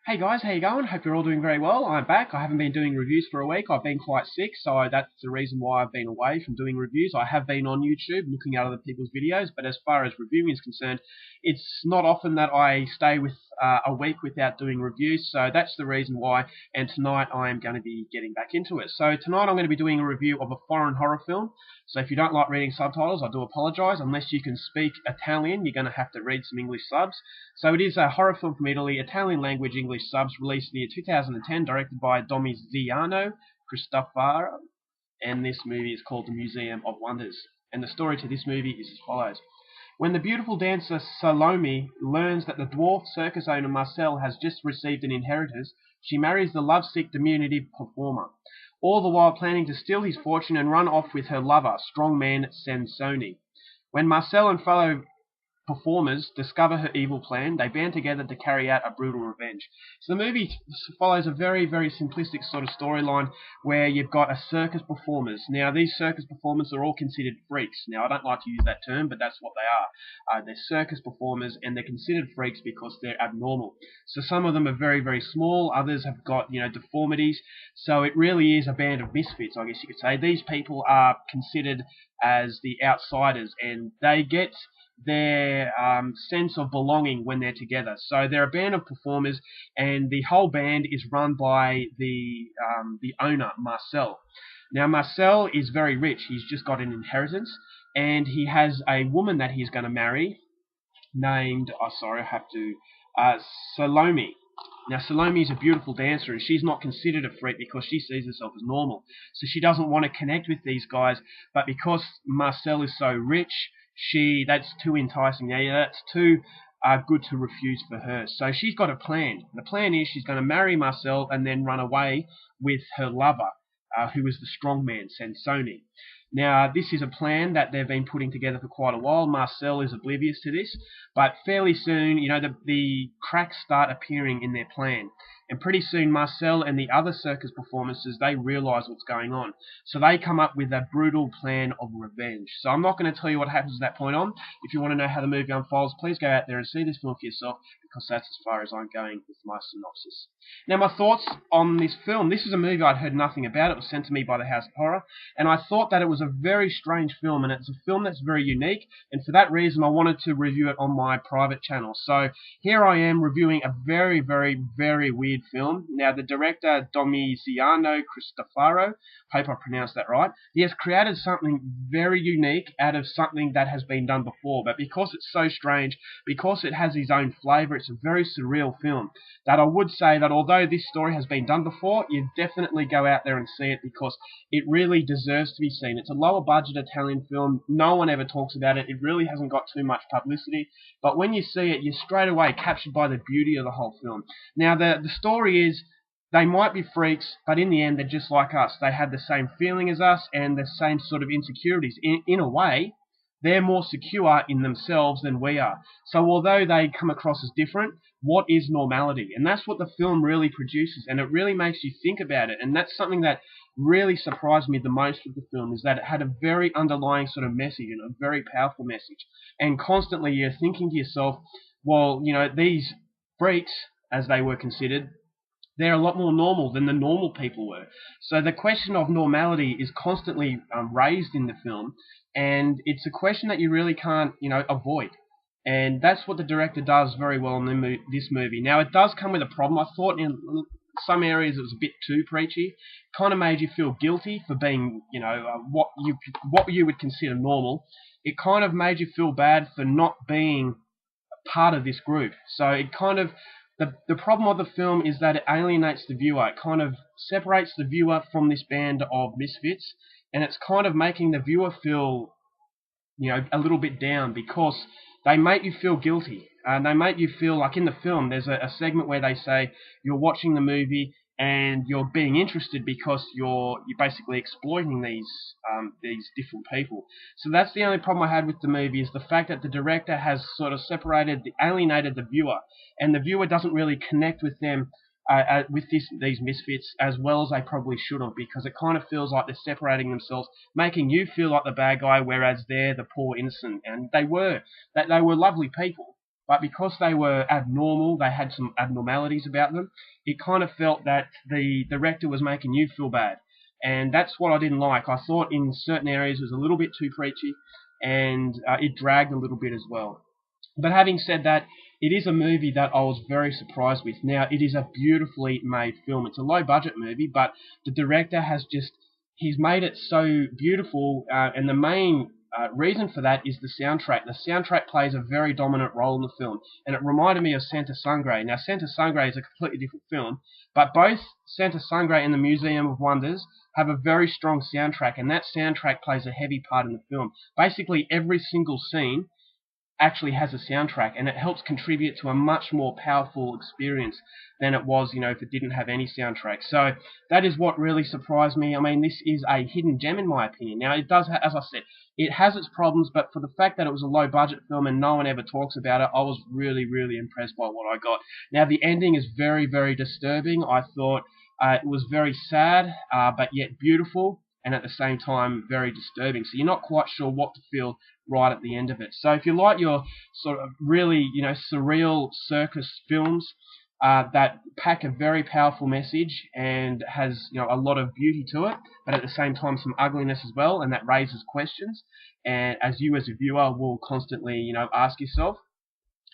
Hey guys, how you going? Hope you're all doing very well. I'm back. I haven't been doing reviews for a week. I've been quite sick, so that's the reason why I've been away from doing reviews. I have been on YouTube looking at other people's videos, but as far as reviewing is concerned, it's not often that I stay with a week without doing reviews, so that's the reason why. And tonight I am going to be getting back into it. So tonight I'm going to be doing a review of a foreign horror film. So if you don't like reading subtitles, I do apologise. Unless you can speak Italian, you're going to have to read some English subs. So it is a horror film from Italy, Italian language English subs, released in the year 2010, directed by Domiziano Cristofaro, and this movie is called The Museum of Wonders. And the story to this movie is as follows. When the beautiful dancer Salome learns that the dwarf circus owner Marcel has just received an inheritance, she marries the lovesick diminutive performer, all the while planning to steal his fortune and run off with her lover, strongman Sansoni. When Marcel and fellow performers discover her evil plan, they band together to carry out a brutal revenge. So the movie follows a very, very simplistic sort of storyline where you've got a circus performers. Now, these circus performers are all considered freaks. Now, I don't like to use that term, but that's what they are. They're circus performers, and they're considered freaks because they're abnormal. So some of them are very, very small. Others have got, deformities. So it really is a band of misfits, I guess you could say. These people are considered as the outsiders, and they get their sense of belonging when they're together. So they're a band of performers, and the whole band is run by the owner, Marcel. Now, Marcel is very rich. He's just got an inheritance, and he has a woman that he's going to marry named, Salome. Now, Salome is a beautiful dancer, and she's not considered a freak because she sees herself as normal. So she doesn't want to connect with these guys, but because Marcel is so rich, that's too enticing. Yeah, that's too good to refuse for her. So she's got a plan. The plan is she's going to marry Marcel and then run away with her lover, who is the strongman, Sansoni. Now, this is a plan that they've been putting together for quite a while. Marcel is oblivious to this, but fairly soon, the cracks start appearing in their plan. And pretty soon, Marcel and the other circus performances, they realise what's going on. So they come up with a brutal plan of revenge. So I'm not going to tell you what happens at that point on. If you want to know how the movie unfolds, please go out there and see this film for yourself, because that's as far as I'm going with my synopsis. Now, my thoughts on this film. This is a movie I'd heard nothing about. It was sent to me by the House of Horror, and I thought that it was a very strange film, and it's a film that's very unique, and for that reason I wanted to review it on my private channel. So here I am reviewing a very, very, very weird film. Now, the director, Domiziano Cristofaro, hope I pronounced that right, he has created something very unique out of something that has been done before, but because it's so strange, because it has his own flavour, it's a very surreal film that I would say that although this story has been done before, you definitely go out there and see it because it really deserves to be seen. It's a lower budget Italian film. No one ever talks about it. It really hasn't got too much publicity, but when you see it, you're straight away captured by the beauty of the whole film. Now, the story is, they might be freaks, but in the end, they're just like us. They have the same feeling as us and the same sort of insecurities. In a way, they're more secure in themselves than we are. So although they come across as different, what is normality? And that's what the film really produces, and it really makes you think about it. And that's something that really surprised me the most with the film, is that it had a very underlying sort of message, and a very powerful message. And constantly you're thinking to yourself, well, these freaks, as they were considered, they're a lot more normal than the normal people were. So the question of normality is constantly raised in the film, and it's a question that you really can't, avoid. And that's what the director does very well in this movie. Now, it does come with a problem. I thought in some areas it was a bit too preachy. Kind of made you feel guilty for being, what you would consider normal. It kind of made you feel bad for not being part of this group. So it kind of, the problem of the film is that it alienates the viewer. It kind of separates the viewer from this band of misfits, and it's kind of making the viewer feel, a little bit down, because they make you feel guilty. They make you feel like in the film, there's a segment where they say you're watching the movie and you're being interested because you're basically exploiting these different people. So that's the only problem I had with the movie, is the fact that the director has sort of alienated the viewer, and the viewer doesn't really connect with them, with these misfits as well as they probably should have, because it kind of feels like they're separating themselves, making you feel like the bad guy, whereas they're the poor innocent, and they were lovely people. but because they were abnormal, they had some abnormalities about them, it kind of felt that the director was making you feel bad. And that's what I didn't like. I thought in certain areas it was a little bit too preachy, and it dragged a little bit as well. But having said that, it is a movie that I was very surprised with. Now, it is a beautifully made film. It's a low budget movie, but the director has just, he's made it so beautiful, and the main reason for that is the soundtrack. The soundtrack plays a very dominant role in the film, and it reminded me of Santa Sangre. Now, Santa Sangre is a completely different film, but both Santa Sangre and the Museum of Wonders have a very strong soundtrack, and that soundtrack plays a heavy part in the film. Basically, every single scene actually has a soundtrack, and it helps contribute to a much more powerful experience than it was, if it didn't have any soundtrack. So that is what really surprised me. I mean, this is a hidden gem in my opinion. Now, it does, as I said, it has its problems, but for the fact that it was a low budget film and no one ever talks about it, I was really, really impressed by what I got. Now, the ending is very, very disturbing. I thought it was very sad, but yet beautiful, and at the same time very disturbing. So you're not quite sure what to feel right at the end of it. So if you like your sort of really, surreal circus films that pack a very powerful message and has, a lot of beauty to it, but at the same time some ugliness as well, and that raises questions, and as you as a viewer will constantly, ask yourself,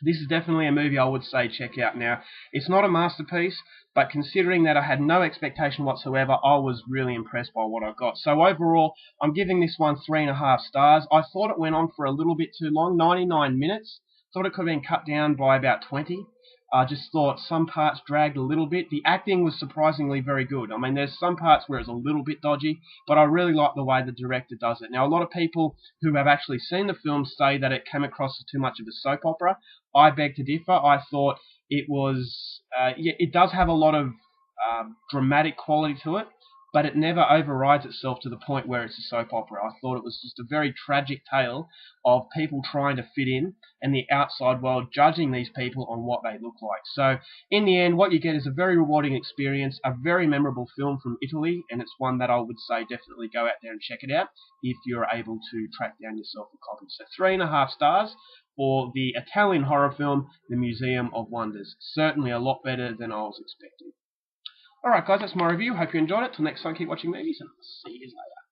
this is definitely a movie I would say check out. Now, it's not a masterpiece, but considering that I had no expectation whatsoever, I was really impressed by what I got. So overall, I'm giving this one 3.5 stars. I thought it went on for a little bit too long, 99 minutes. Thought it could have been cut down by about 20. I just thought some parts dragged a little bit. The acting was surprisingly very good. I mean, there's some parts where it's a little bit dodgy, but I really like the way the director does it. Now, a lot of people who have actually seen the film say that it came across as too much of a soap opera. I beg to differ. I thought it was, it does have a lot of dramatic quality to it, but it never overrides itself to the point where it's a soap opera. I thought it was just a very tragic tale of people trying to fit in and the outside world judging these people on what they look like. So in the end, what you get is a very rewarding experience, a very memorable film from Italy, and it's one that I would say definitely go out there and check it out if you're able to track down yourself a copy. So 3.5 stars for the Italian horror film, The Museum of Wonders. Certainly a lot better than I was expecting. Alright guys, that's my review. Hope you enjoyed it. Till next time, keep watching movies, and I'll see you later.